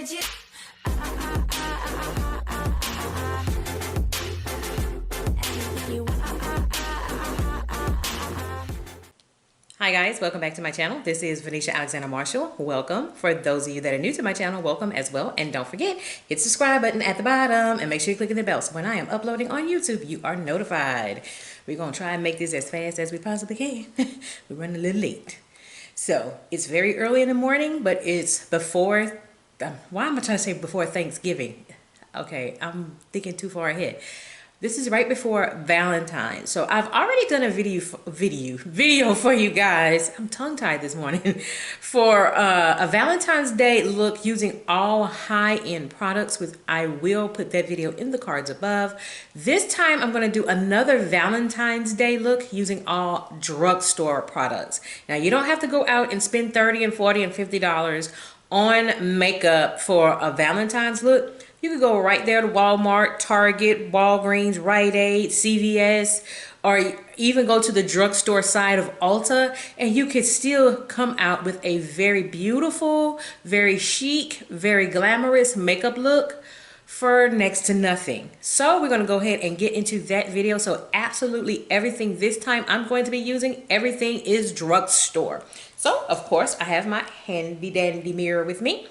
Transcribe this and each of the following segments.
Hi guys, welcome back to my channel. This is Venetia Alexander Marshall. Welcome. For those of you that are new to my channel, welcome as well. And don't forget, hit the subscribe button at the bottom and make sure you click the bell so when I am uploading on YouTube, you are notified. We're going to try and make this as fast as we possibly can. We're running a little late. So it's very early in the morning, but it's before, why am I trying to say before Thanksgiving? Okay, I'm thinking too far ahead. This is right before Valentine. So I've already done a video for you guys. I'm tongue-tied this morning. For a Valentine's Day look using all high-end products. I will put that video in the cards above. This time I'm going to do another Valentine's Day look using all drugstore products. Now you don't have to go out and spend $30 and $40 and $50 on makeup for a Valentine's look. You could go right there to Walmart, Target, Walgreens, Rite Aid, CVS, or even go to the drugstore side of Ulta, and you could still come out with a very beautiful, very chic, very glamorous makeup look for next to nothing. So we're going to go ahead and get into that video. So absolutely everything this time I'm going to be using, everything is drugstore. So of course I have my handy dandy mirror with me.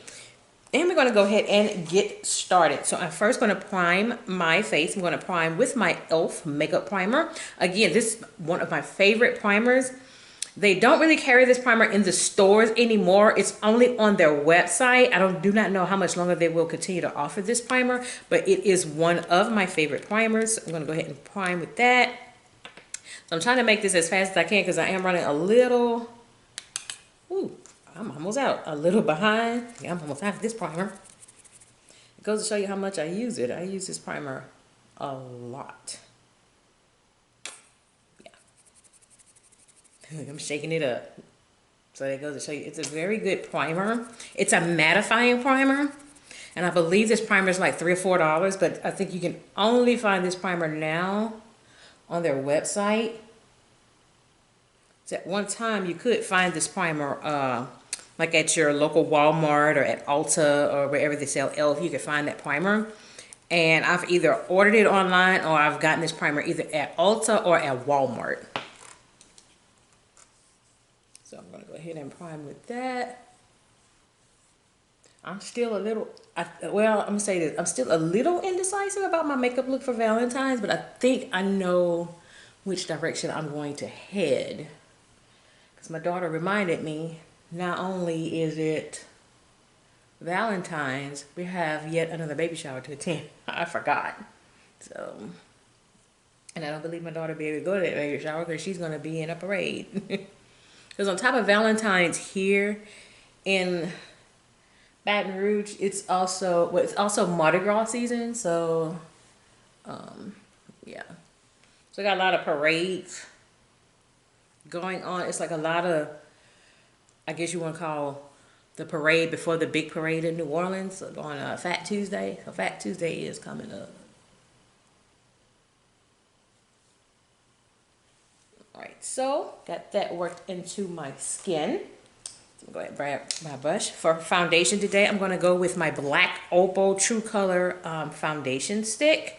And we're going to go ahead and get started. So I'm first going to prime my face. I'm going to prime with my E.L.F. makeup primer. Again, this is one of my favorite primers. They don't really carry this primer in the stores anymore. It's only on their website. I do not know how much longer they will continue to offer this primer, but it is one of my favorite primers. I'm going to go ahead and prime with that. So I'm trying to make this as fast as I can because I am running a little... Ooh. I'm almost out, a little behind. Yeah, I'm almost out of this primer. It goes to show you how much I use it. I use this primer a lot. Yeah. I'm shaking it up. So that goes to show you, it's a very good primer. It's a mattifying primer. And I believe this primer is like $3 or $4, but I think you can only find this primer now on their website. So at one time you could find this primer like at your local Walmart or at Ulta or wherever they sell E.L.F. You can find that primer. And I've either ordered it online or I've gotten this primer either at Ulta or at Walmart. So I'm going to go ahead and prime with that. I'm still a little, well, I'm going to say this. I'm still a little indecisive about my makeup look for Valentine's, but I think I know which direction I'm going to head. Because my daughter reminded me, not only is it Valentine's, we have yet another baby shower to attend. I forgot. So, and I don't believe my daughter will be able to go to that baby shower because she's going to be in a parade. Because on top of Valentine's here in Baton Rouge, it's also, well, it's also Mardi Gras season. So, yeah. So we got a lot of parades going on. It's like a lot of, I guess you want to call the parade before the big parade in New Orleans on Fat Tuesday. So Fat Tuesday is coming up. Alright, so got that worked into my skin. So I'm going to grab my brush. For foundation today, I'm going to go with my black Opal True Color foundation stick.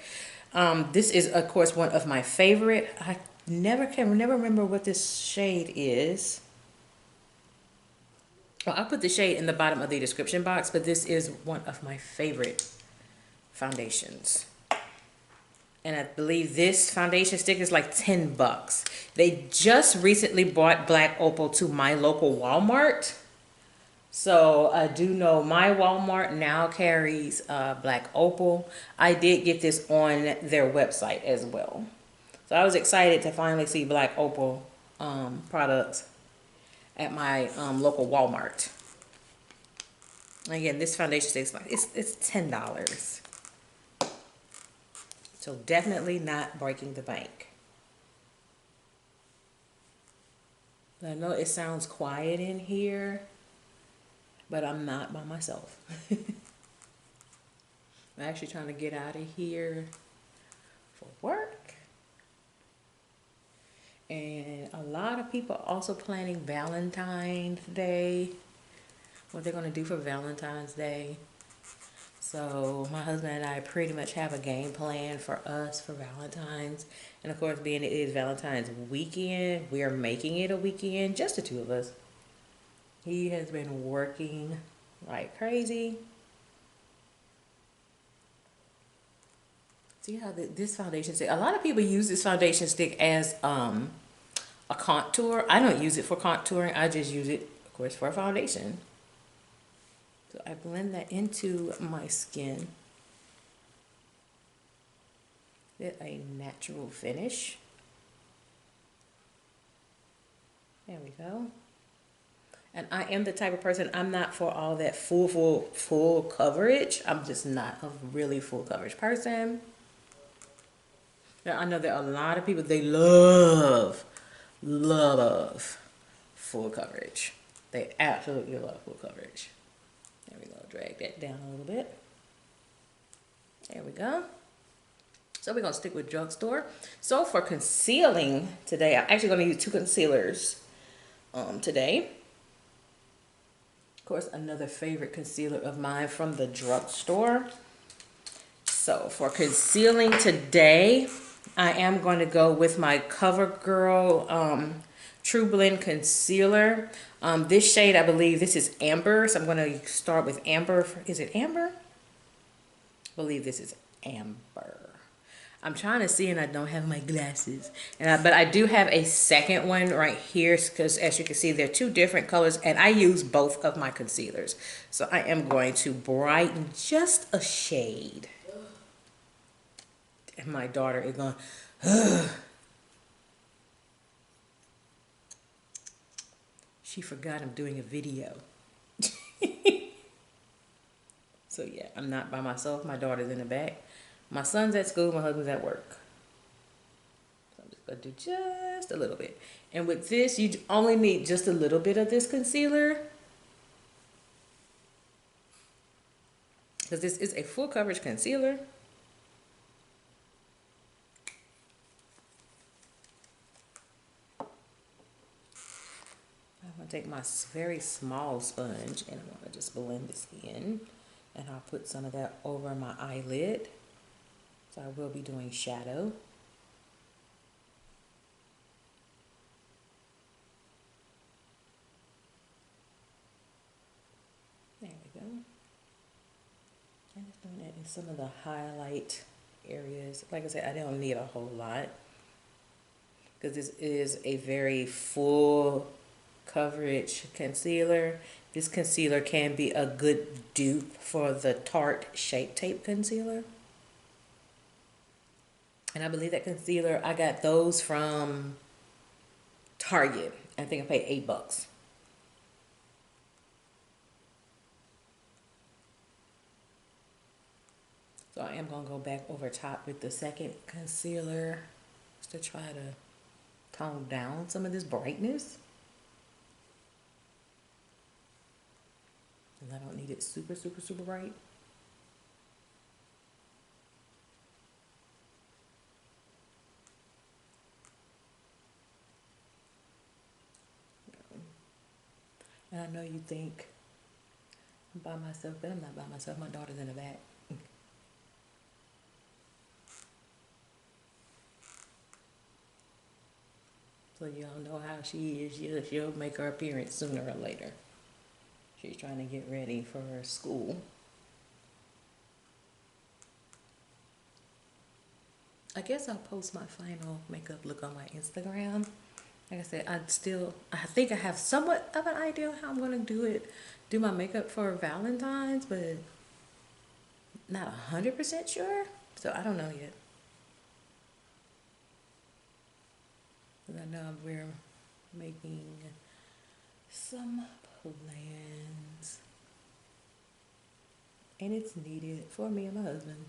This is, of course, one of my favorite. I never remember what this shade is. Well, I'll put the shade in the bottom of the description box, but this is one of my favorite foundations. And I believe this foundation stick is like 10 bucks. They just recently brought Black Opal to my local Walmart. So I do know my Walmart now carries Black Opal. I did get this on their website as well. So I was excited to finally see Black Opal products at my local Walmart. Again, this foundation stick is like it's $10. So definitely not breaking the bank. I know it sounds quiet in here, but I'm not by myself. I'm actually trying to get out of here for work. And a lot of people are also planning Valentine's Day. What they're going to do for Valentine's Day. So my husband and I pretty much have a game plan for us for Valentine's. And of course, being it is Valentine's weekend, we are making it a weekend, just the two of us. He has been working like crazy. See how this foundation stick, a lot of people use this foundation stick as a contour. I don't use it for contouring. I just use it, of course, for a foundation. So I blend that into my skin. Get a natural finish. There we go. And I am the type of person, I'm not for all that full coverage. I'm just not a really full coverage person. Now, I know there are a lot of people, they love full coverage. They absolutely love full coverage. There we go, drag that down a little bit. There we go. So we're gonna stick with Drugstore. So for concealing today, I'm actually gonna use two concealers today. Of course, another favorite concealer of mine from the Drugstore. So for concealing today, I am going to go with my Covergirl True Blend Concealer. This shade, I believe this is Amber. So I'm going to start with Amber. Is it Amber? I believe this is Amber. I'm trying to see and I don't have my glasses. But I do have a second one right here because as you can see, they're two different colors and I use both of my concealers. So I am going to brighten just a shade. And my daughter is going, ugh. She forgot I'm doing a video. So yeah, I'm not by myself. My daughter's in the back. My son's at school, my husband's at work. So I'm just gonna do just a little bit. And with this, you only need just a little bit of this concealer. Because this is a full coverage concealer. I'm gonna take my very small sponge and I'm gonna just blend this in. And I'll put some of that over my eyelid. So I will be doing shadow. There we go. I'm just doing that in some of the highlight areas. Like I said, I don't need a whole lot. Because this is a very full coverage concealer. This concealer can be a good dupe for the Tarte Shape Tape Concealer. And I believe that concealer, I got those from Target. I think I paid $8. So I am going to go back over top with the second concealer just to try to tone down some of this brightness. And I don't need it super bright. And I know you think I'm by myself, but I'm not by myself. My daughter's in the back. So y'all know how she is. She'll make her appearance sooner or later. She's trying to get ready for her school. I guess I'll post my final makeup look on my Instagram. Like I said, I think I have somewhat of an idea of how I'm going to do my makeup for Valentine's, but not 100% sure. So I don't know yet. But I know we're making some plans. And it's needed for me and my husband.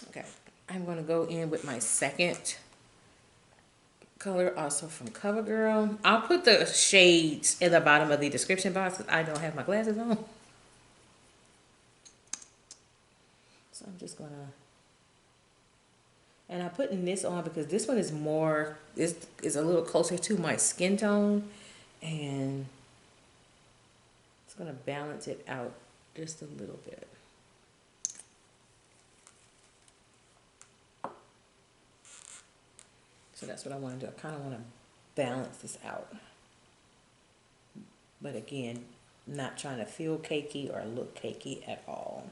Okay, I'm going to go in with my second color, also from Covergirl. I'll put the shades in the bottom of the description box because I don't have my glasses on. So I'm just gonna, and I'm putting this on because this one is more, is a little closer to my skin tone, and it's gonna balance it out just a little bit. So that's what I want to do. I kind of want to balance this out. But again, not trying to feel cakey or look cakey at all.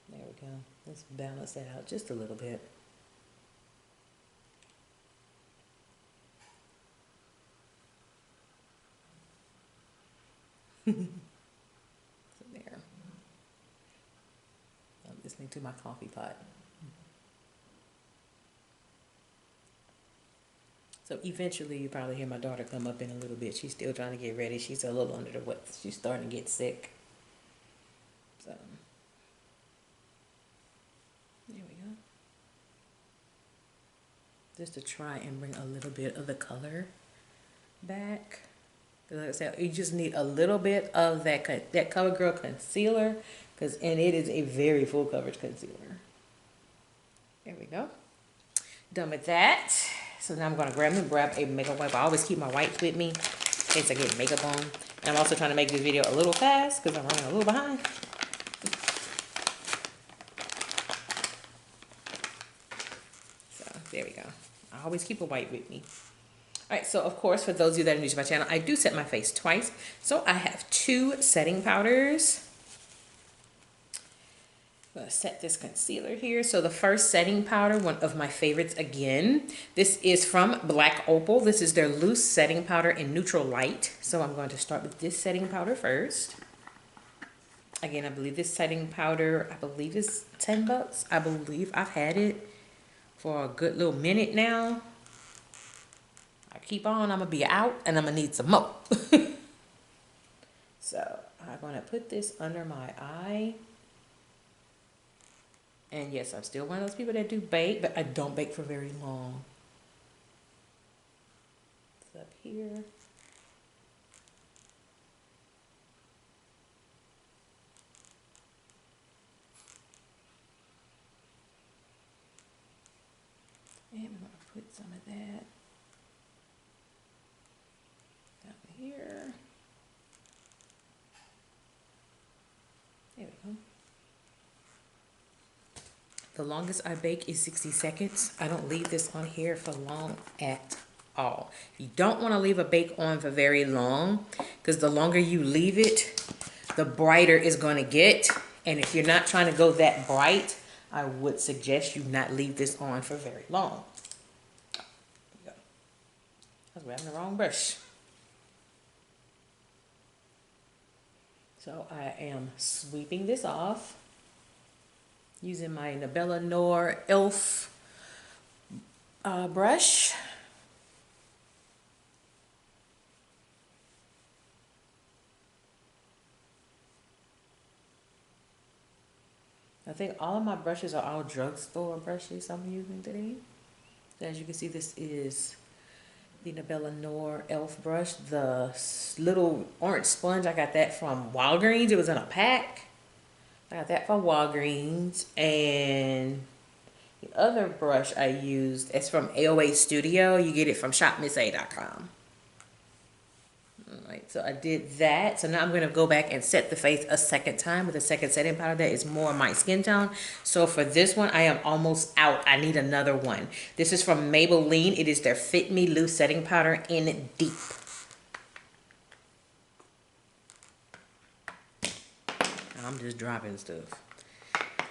There we go. Let's balance that out just a little bit. So there. I'm listening to my coffee pot. So eventually you probably hear my daughter come up in a little bit. She's still trying to get ready. She's a little under the weather. She's starting to get sick. So there we go. Just to try and bring a little bit of the color back. Like I said, you just need a little bit of that Covergirl concealer, and it is a very full coverage concealer. There we go. Done with that. So now I'm going to grab a makeup wipe. I always keep my wipes with me in case I get makeup on. And I'm also trying to make this video a little fast because I'm running a little behind. So there we go. I always keep a wipe with me. Alright, so of course, for those of you that are new to my channel, I do set my face twice. So I have 2 setting powders. I'm going to set this concealer here. So the first setting powder, one of my favorites again, this is from Black Opal. This is their loose setting powder in neutral light. So I'm going to start with this setting powder first. Again, I believe this setting powder, is 10 bucks. I believe I've had it for a good little minute now. Keep on, I'm gonna be out and I'm gonna need some more. So I'm gonna put this under my eye. And yes, I'm still one of those people that do bake, but I don't bake for very long. It's up here. And I'm gonna put some of that here. There we go. The longest I bake is 60 seconds. I don't leave this on here for long at all. You don't want to leave a bake on for very long because the longer you leave it, the brighter it's going to get. And if you're not trying to go that bright, I would suggest you not leave this on for very long. There we go. I was grabbing the wrong brush. So I am sweeping this off using my Maybelline E.L.F. Brush. I think all of my brushes are all drugstore brushes I'm using today. So as you can see, this is the Maybelline E.L.F. brush. The little orange sponge, I got that from Walgreens. It was in a pack. I got that from Walgreens. And the other brush I used is from AOA Studio. You get it from shopmissa.com. Alright, so I did that. So now I'm going to go back and set the face a second time with a second setting powder that is more my skin tone. So for this one, I am almost out. I need another one. This is from Maybelline. It is their Fit Me Loose Setting Powder in Deep. I'm just dropping stuff.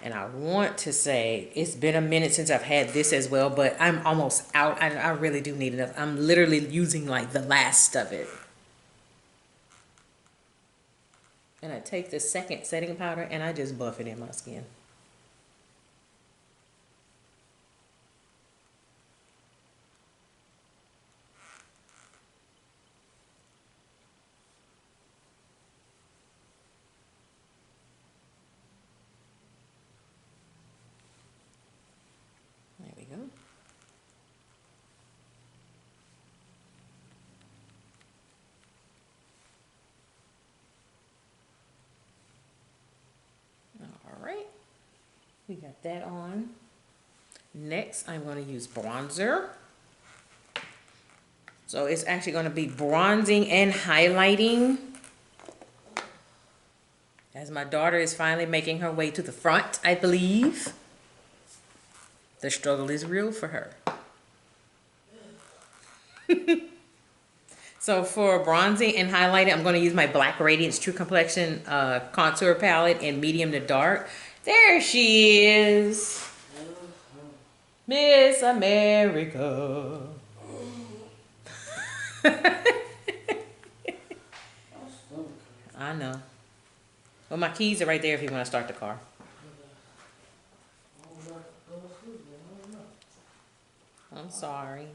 And I want to say it's been a minute since I've had this as well, but I'm almost out. I really do need enough. I'm literally using like the last of it. And I take the second setting powder and I just buff it in my skin. There we go. We got that on. Next, I'm going to use bronzer. So it's actually going to be bronzing and highlighting. As my daughter is finally making her way to the front, I believe. The struggle is real for her. So for bronzing and highlighting, I'm going to use my Black Radiance True Complexion contour palette in medium to dark. There she is. Miss America. I know. Well, my keys are right there if you want to start the car. I'm sorry.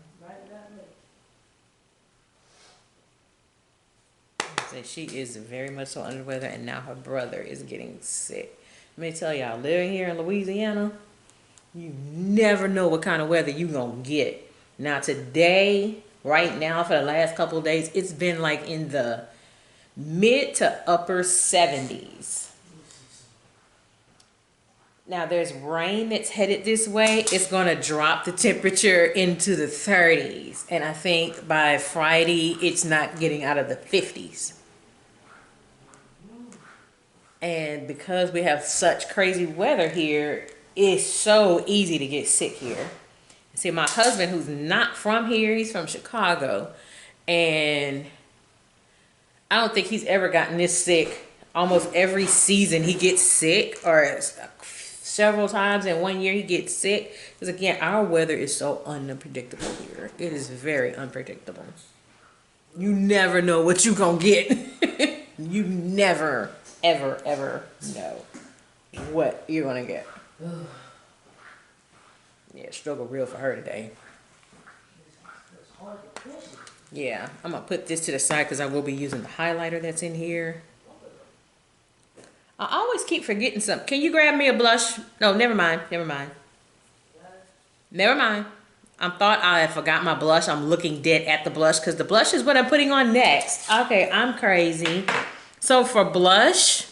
So she is very much so under the weather, and now her brother is getting sick. Let me tell y'all, living here in Louisiana, you never know what kind of weather you gonna get. Now today, right now, for the last couple of days, it's been like in the mid to upper 70s. Now there's rain that's headed this way. It's gonna drop the temperature into the 30s. And I think by Friday, it's not getting out of the 50s. And because we have such crazy weather here, it's so easy to get sick here. See, my husband, who's not from here, he's from Chicago, and I don't think he's ever gotten this sick. Almost every season he gets sick, or several times in one year he gets sick. Because again, our weather is so unpredictable here. It is very unpredictable. You never know what you're gonna get. You never, ever, ever know what you're gonna get. Yeah, struggle real for her today. Yeah, I'm gonna put this to the side because I will be using the highlighter that's in here. I always keep forgetting something. Can you grab me a blush? No, never mind. Never mind. Never mind. I thought I forgot my blush. I'm looking dead at the blush because the blush is what I'm putting on next. Okay, I'm crazy. So for blush,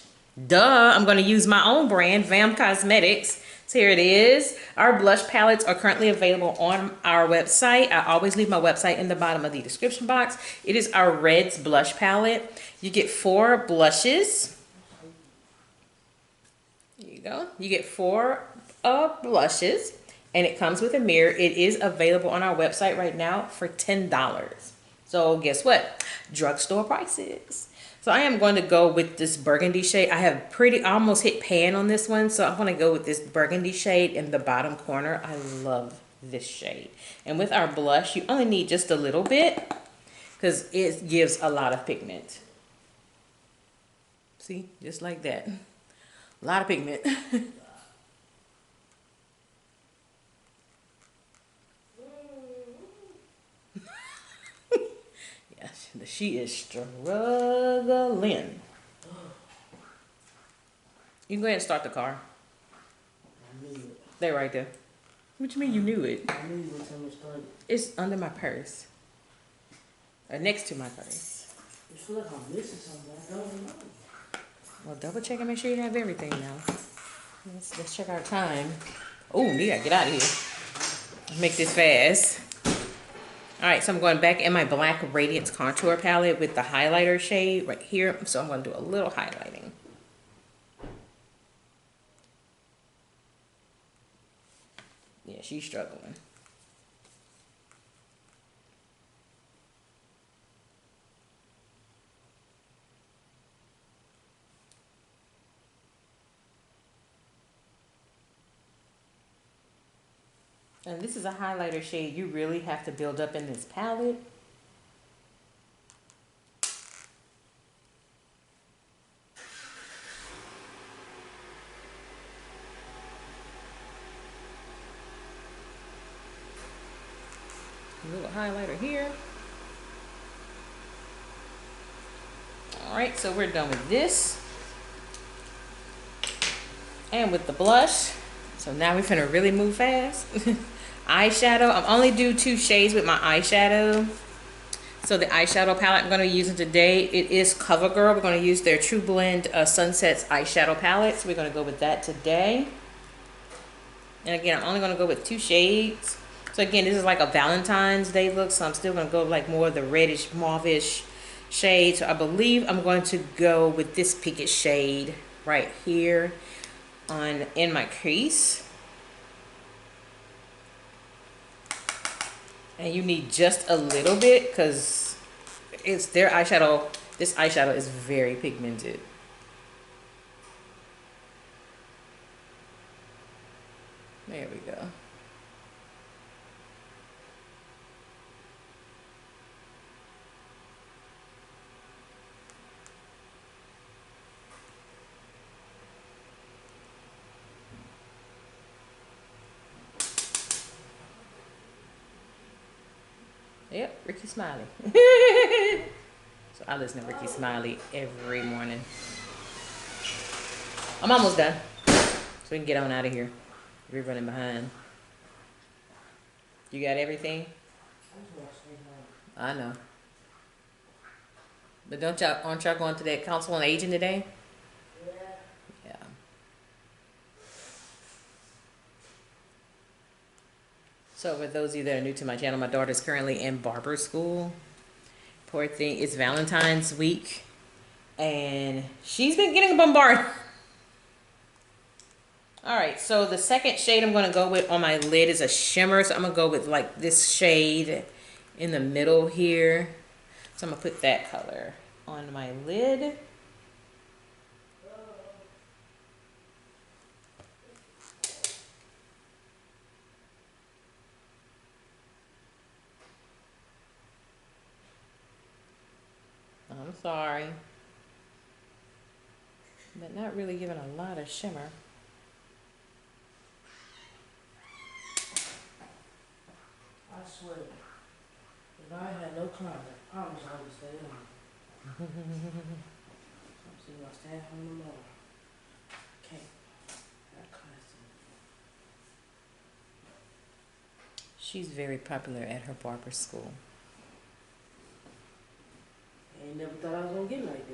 duh, I'm going to use my own brand, V.A.M Cosmetics. So here it is. Our blush palettes are currently available on our website. I always leave my website in the bottom of the description box. It is our Reds blush palette. You get 4 blushes. There you go. You get 4 blushes, and it comes with a mirror. It is available on our website right now for $10. So guess what? Drugstore prices. So I am going to go with this burgundy shade. I have almost hit pan on this one. So I'm going to go with this burgundy shade in the bottom corner. I love this shade. And with our blush, you only need just a little bit because it gives a lot of pigment. See, just like that. A lot of pigment. She is struggling. You can go ahead and start the car. I knew it. They're right there. What you mean you knew it? I knew you were telling me to start. It's under my purse. Or next to my purse. You feel like I'm missing something. I don't know. Well, double check and make sure you have everything now. Let's check our time. Oh, we gotta get out of here. Make this fast. Alright, so I'm going back in my Black Radiance Contour Palette with the highlighter shade right here. So I'm going to do a little highlighting. Yeah, she's struggling. And this is a highlighter shade you really have to build up in this palette. A little highlighter here. All right, so we're done with this. And with the blush. So now we're finna really move fast. Eyeshadow, I'm only do 2 shades with my eyeshadow. So the eyeshadow palette I'm going to be using today, it is Covergirl. We're going to use their True Blend Sunsets eyeshadow palette. So we're going to go with that today. And again, I'm only going to go with 2 shades. So again, this is like a Valentine's Day look. So I'm still going to go like more of the reddish, mauve-ish shade. So I believe I'm going to go with this pinkish shade right here in my crease. And you need just a little bit because it's their eyeshadow. This eyeshadow is very pigmented. There we go. Yep, Ricky Smiley. So I listen to Ricky Smiley every morning. I'm almost done. So we can get on out of here. We're running behind. You got everything? I know. But aren't y'all going to that Council on Aging today? Yeah. So for those of you that are new to my channel, my daughter's currently in barber school. Poor thing, it's Valentine's week. And she's been getting bombarded. Alright, so the second shade I'm going to go with on my lid is a shimmer. So I'm going to go with like this shade in the middle here. So I'm going to put that color on my lid. I'm sorry. But not really giving a lot of shimmer. I swear, if I had no client, I promise I would stay on. I'm seeing my stand home tomorrow. Can't. That class. She's very popular at her barber school. I ain't never thought I was gonna get like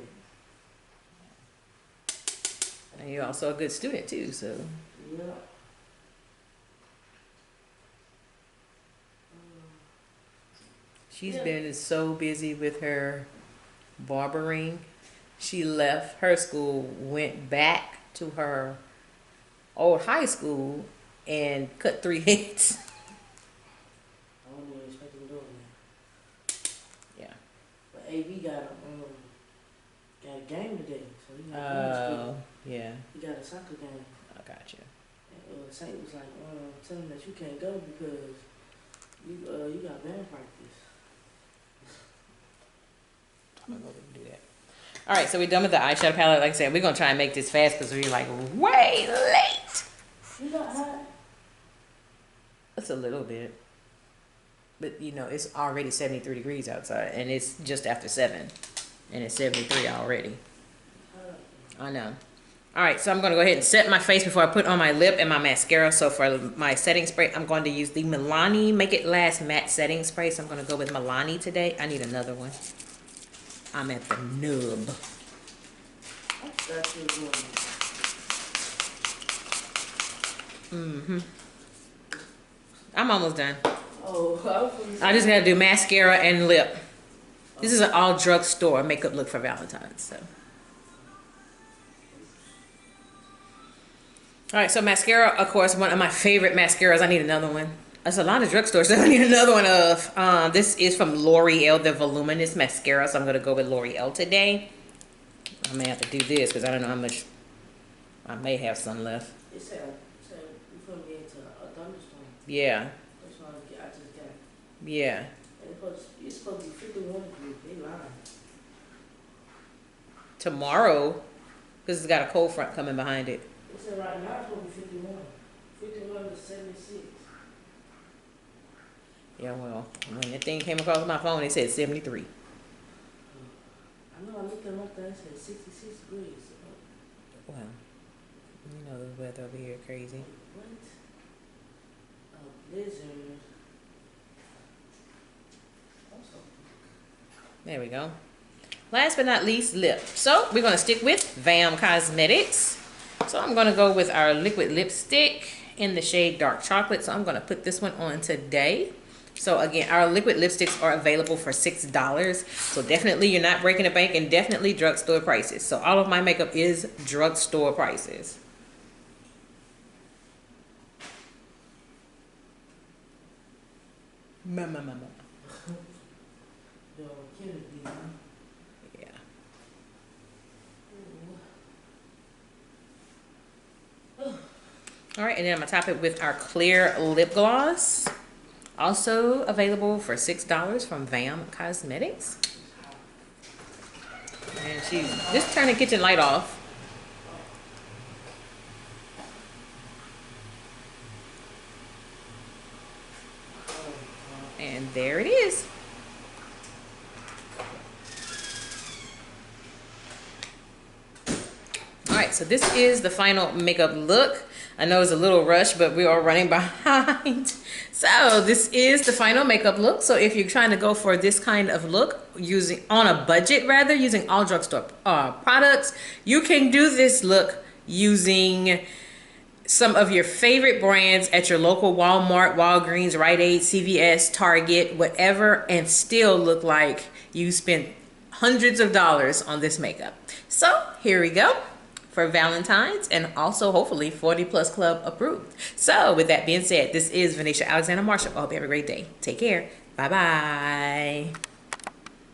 that. And you're also a good student too, so. Yeah. She's been so busy with her barbering. She left her school, went back to her old high school, and cut 3 heads. I wouldn't even expect him doing that. Yeah. But AV got a game today, so he got Oh, yeah. He got a soccer game. I got you. And Saint was like, tell him that you can't go because you got band practice. I'm gonna go do that. All right, so we're done with the eyeshadow palette. Like I said, we're gonna try and make this fast because we're like way late. You got hot? It's a little bit, but you know it's already 73 degrees outside, and it's just after 7, and it's 73 already. I know. All right, so I'm gonna go ahead and set my face before I put on my lip and my mascara. So for my setting spray, I'm going to use the Milani Make It Last Matte Setting Spray. So I'm gonna go with Milani today. I need another one. I'm at the nub. That's your one. I'm almost done. Oh, I just gotta do mascara and lip. This is an all drugstore makeup look for Valentine's. So. All right, so mascara, of course, one of my favorite mascaras. I need another one. There's a lot of drugstore stuff I need another one of. This is from L'Oreal, the Voluminous Mascara. So I'm going to go with L'Oreal today. I may have to do this because I don't know how much. I may have some left. It said we couldn't get into a thunderstorm. Yeah. That's why I just got. Yeah. And it's supposed to be 51 degrees. They lying. Tomorrow, because it's got a cold front coming behind it. It said right now it's supposed to be 51. 51 to 76. Yeah, well, when that thing came across my phone, it said 73. I know I looked at my thing, it said 66 degrees. Well, you know the weather over here crazy. What? A blizzard. There we go. Last but not least, lip. So we're going to stick with V.A.M Cosmetics. So I'm going to go with our liquid lipstick in the shade Dark Chocolate. So I'm going to put this one on today. So again, our liquid lipsticks are available for $6. So definitely you're not breaking the bank, and definitely drugstore prices. So all of my makeup is drugstore prices. Yo, Kennedy, All right, and then I'm gonna top it with our clear lip gloss. Also available for $6 from V.A.M Cosmetics. And she's just turning the kitchen light off. And there it is. All right, so this is the final makeup look. I know it's a little rushed, but we are running behind. So this is the final makeup look. So if you're trying to go for this kind of look, using on a budget rather, using all drugstore products, you can do this look using some of your favorite brands at your local Walmart, Walgreens, Rite Aid, CVS, Target, whatever, and still look like you spent hundreds of dollars on this makeup. So here we go for Valentine's, and also hopefully 40 Plus Club approved. So with that being said, this is Venetia Alexander Marshall. I hope you have a great day. Take care. Bye-bye.